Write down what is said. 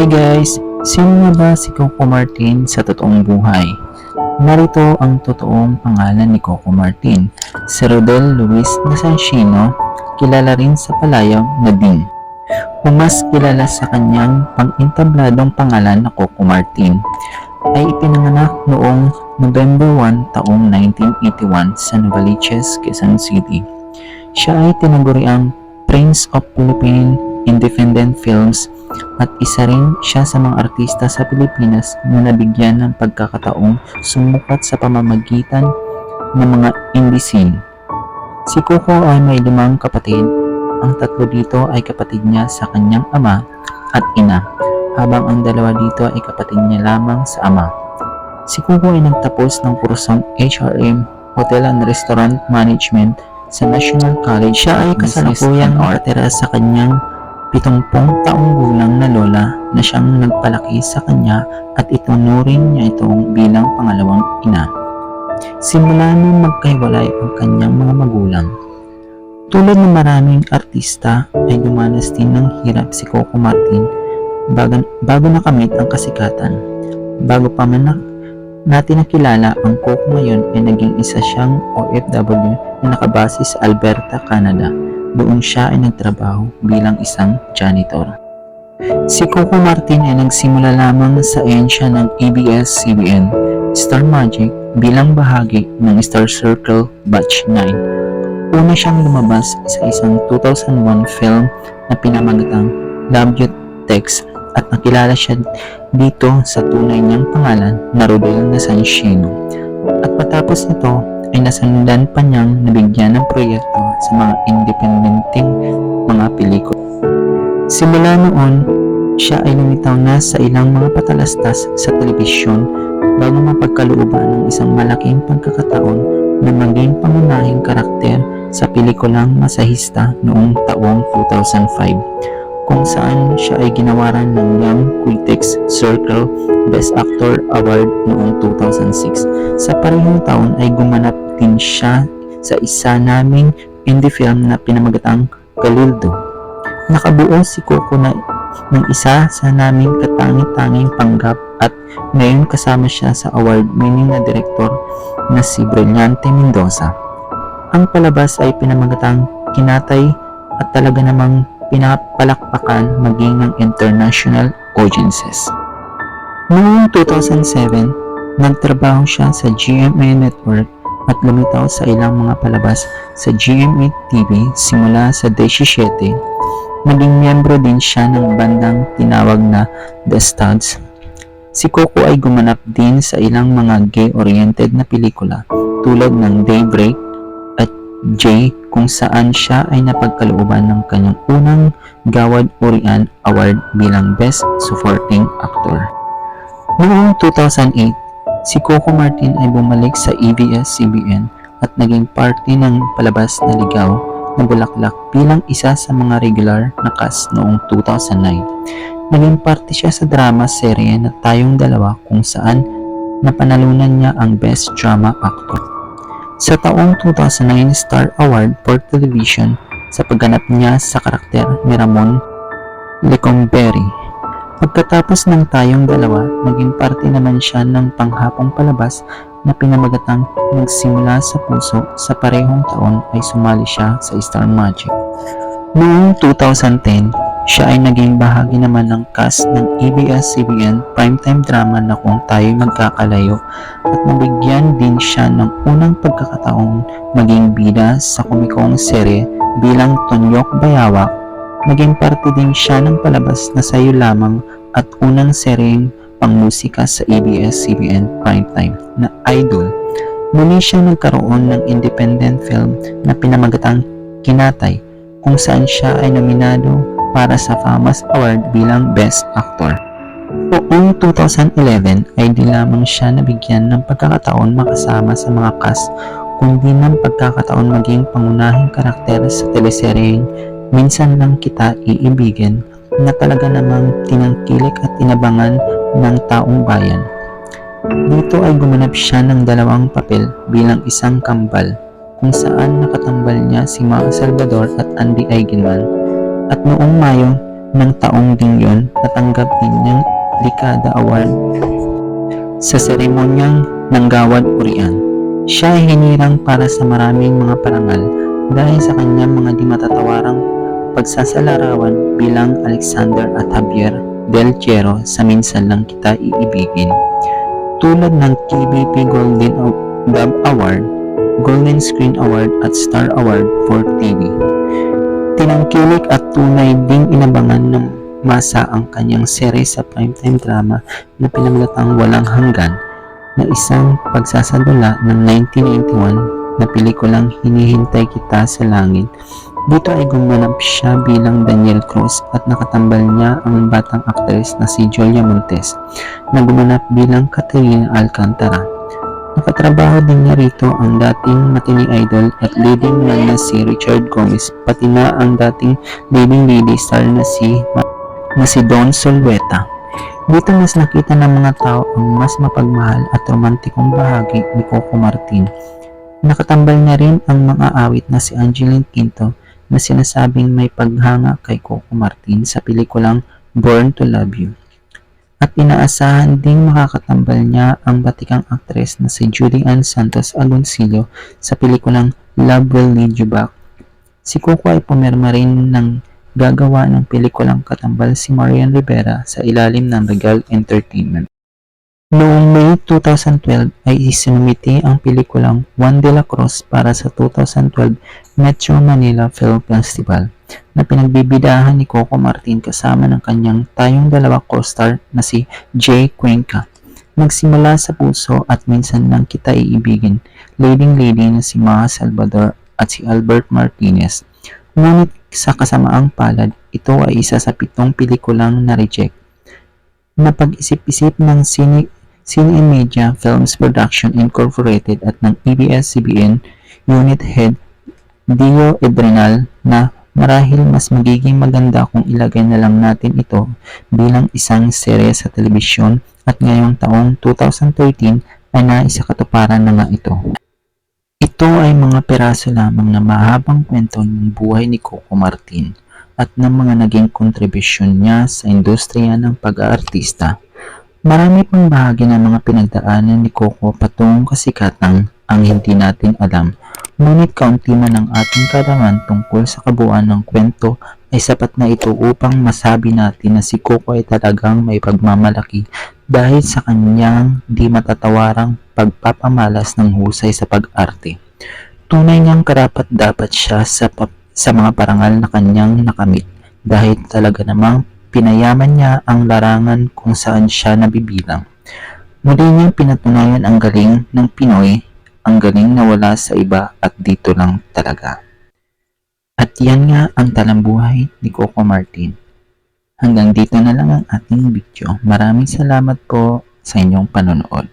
Hey guys! Sino nga ba si Coco Martin sa totoong buhay? Narito ang totoong pangalan ni Coco Martin, si Rodel Luis Nazancino, kilala rin sa palayaw na Ding, o mas kilala sa kanyang pang-intabladong pangalan na Coco Martin, ay ipinanganak noong November 1 taong 1981 sa Novaliches, Quezon City. Siya ay tinaguriang Prince of Philippine Independent Films at isa rin siya sa mga artista sa Pilipinas na nabigyan ng pagkakataong sumukat sa pamamagitan ng mga indie scene. Si Coco ay may 5 kapatid. Ang 3 dito ay kapatid niya sa kanyang ama at ina, habang ang 2 dito ay kapatid niya lamang sa ama. Si Coco ay nagtapos ng kursong HRM, Hotel and Restaurant Management sa National College. Siya ay kasalukuyang nakatira sa kanyang 70 taong gulang na lola na siyang nagpalaki sa kanya at itunuring niya itong bilang pangalawang ina. Simula nung magkahiwalay ang kanyang mga magulang. Tulad ng maraming artista ay dumanas din ng hirap si Coco Martin bago nakamit ang kasikatan. Bago pa man natin nakilala ang Coco ngayon ay naging isa siyang OFW na nakabase sa Alberta, Canada. Doon siya ay nagtrabaho bilang isang janitor. Si Coco Martin ay nagsimula lamang sa ahensya ng ABS-CBN Star Magic bilang bahagi ng Star Circle Batch 9. Una siyang lumabas sa isang 2001 film na pinamagatang Love You Text at nakilala siya dito sa tunay niyang pangalan na Rodel Nazancino. At matapos nito ay nasundan pa niyang nabigyan ng proyekto sa mga independenting mga pelikula. Simula noon, siya ay lumitaw na sa ilang mga patalastas sa telebisyon bago mapagkalooban ng isang malaking pagkakataon na maging pangunahing karakter sa pelikulang Masahista noong taong 2005, kung saan siya ay ginawaran ng Young Critics Circle Best Actor Award noong 2006. Sa parehong taon ay gumanap din siya sa isa naming indie film na pinamagatang Kaluldo. Nakabuo si Coco na ng isa sa naming katangi-tanging panggap at ngayon kasama siya sa award-winning na direktor na si Brillante Mendoza. Ang palabas ay pinamagatang Kinatay at talaga namang pinapalakpakan maging ng international audiences. Noong 2007, nagtrabaho siya sa GMA Network at lumitaw sa ilang mga palabas sa GMA TV simula sa 17. Naging miyembro din siya ng bandang tinawag na The Studs. Si Coco ay gumanap din sa ilang mga gay-oriented na pelikula tulad ng Daybreak at Jay, kung saan siya ay napagkalooban ng kanyang unang Gawad Urian Award bilang Best Supporting Actor. Noong 2008, si Coco Martin ay bumalik sa ABS-CBN at naging parte ng palabas na Ligaw na Bulaklak bilang isa sa mga regular na cast noong 2009. Naging parte siya sa drama serye na Tayong Dalawa kung saan napanalunan niya ang Best Drama Actor. Sa taong 2009 Star Award for Television sa pagganap niya sa karakter ni Ramon Lecumberri. Pagkatapos ng Tayong Dalawa, naging parte naman siya ng panghapong palabas na pinamagatang Nagsimula sa Puso. Sa parehong taon ay sumali siya sa Star Magic. Noong 2010, siya ay naging bahagi naman ng cast ng ABS-CBN primetime drama na Kung Tayo'y Magkakalayo at nabigyan din siya ng unang pagkakataong maging bida sa komikong serye bilang Tonyok Bayawak. Naging parte din siya ng palabas na Sayo Lamang at unang seryeng pangmusika sa ABS-CBN primetime na Idol. Muli siya nagkaroon ng independent film na pinamagatang Kinatay, kung saan siya ay nominado para sa FAMAS Award bilang Best Actor. Noong 2011 ay di lamang siya nabigyan ng pagkakataon makasama sa mga cast, kundi ng pagkakataon maging pangunahing karakter sa teleseryeng Minsan Lang Kita Iibigin na talaga namang tinangkilik at tinabangan ng taong bayan. Dito ay gumanap siya ng 2 papel bilang isang kambal, kung saan nakatambal niya si Mao Salvador at Andy Eigenman. At noong Mayo ng taong ding yon, natanggap din ng Likada Award sa seremonyang ng Gawad Urian. Siya ay hinirang para sa maraming mga parangal dahil sa kanyang mga di matatawarang pagsasalarawan bilang Alexander at Javier Del Chiero sa Minsan Lang Kita Iibigin. Tulad ng TVP Golden Dove Award, Golden Screen Award at Star Award for TV. Tinangkilik at tunay ding inabangan ng masa ang kanyang serye sa primetime drama na pinamagatang Walang Hanggan, na isang pagsasadula ng 1991 na pelikulang Hinihintay Kita sa Langit. Dito ay gumanap siya bilang Daniel Cruz at nakatambal niya ang batang aktres na si Julia Montes na gumanap bilang Catalina Alcantara. Nakatrabaho din niya rito ang dating matining idol at leading man na si Richard Gomez, pati na ang dating leading lady star na si Don Zulueta. Dito mas nakita ng mga tao ang mas mapagmahal at romantikong bahagi ni Coco Martin. Nakatambal na rin ang mga awit na si Angeline Quinto na sinasabing may paghanga kay Coco Martin sa pelikulang Born to Love You. At inaasahan ding makakatambal niya ang batikang aktres na si Judy Ann Santos Agoncillo sa pelikulang Love Will Lead You Back. Si Coco ay pumirma rin ng gagawa ng pelikulang katambal si Marian Rivera sa ilalim ng Regal Entertainment. Noong May 2012 ay isinumiti ang pelikulang Juan de la Cruz para sa 2012 Metro Manila Film Festival na pinagbibidahan ni Coco Martin kasama ng kanyang tayong dalawa co-star na si Jay Cuenca. Nagsimula sa puso at Minsan Lang Kita Iibigin, leading lady na si Maha Salvador at si Albert Martinez. Ngunit sa kasamaang palad, ito ay isa sa 7 pelikulang na-reject. Napag-isip-isip ng Cine and Media Films Production Incorporated at ng ABS-CBN Unit Head Dio Edrenal na marahil mas magiging maganda kung ilagay na lang natin ito bilang isang serye sa telebisyon at ngayong taong 2013 ay naisakatuparan na nga ito. Ito ay mga peraso lamang na mahabang kwento ng buhay ni Coco Martin at ng mga naging kontribusyon niya sa industriya ng pag-aartista. Marami pang bahagi ng mga pinagdaanan ni Coco patungong kasikatang ang hindi natin alam, ngunit kaunti man ang ating kalaman tungkol sa kabuuan ng kwento ay sapat na ito upang masabi natin na si Coco ay talagang may pagmamalaki dahil sa kanyang di matatawarang pagpapamalas ng husay sa pag-arte. Tunay niyang karapat-dapat siya sa mga parangal na kanyang nakamit dahil talaga namang pinayaman niya ang larangan kung saan siya nabibilang. Muli niyang pinatunayan ang galing ng Pinoy, ang galing na wala sa iba at dito lang talaga. At yan nga ang talambuhay ni Coco Martin. Hanggang dito na lang ang ating video. Maraming salamat po sa inyong panonood.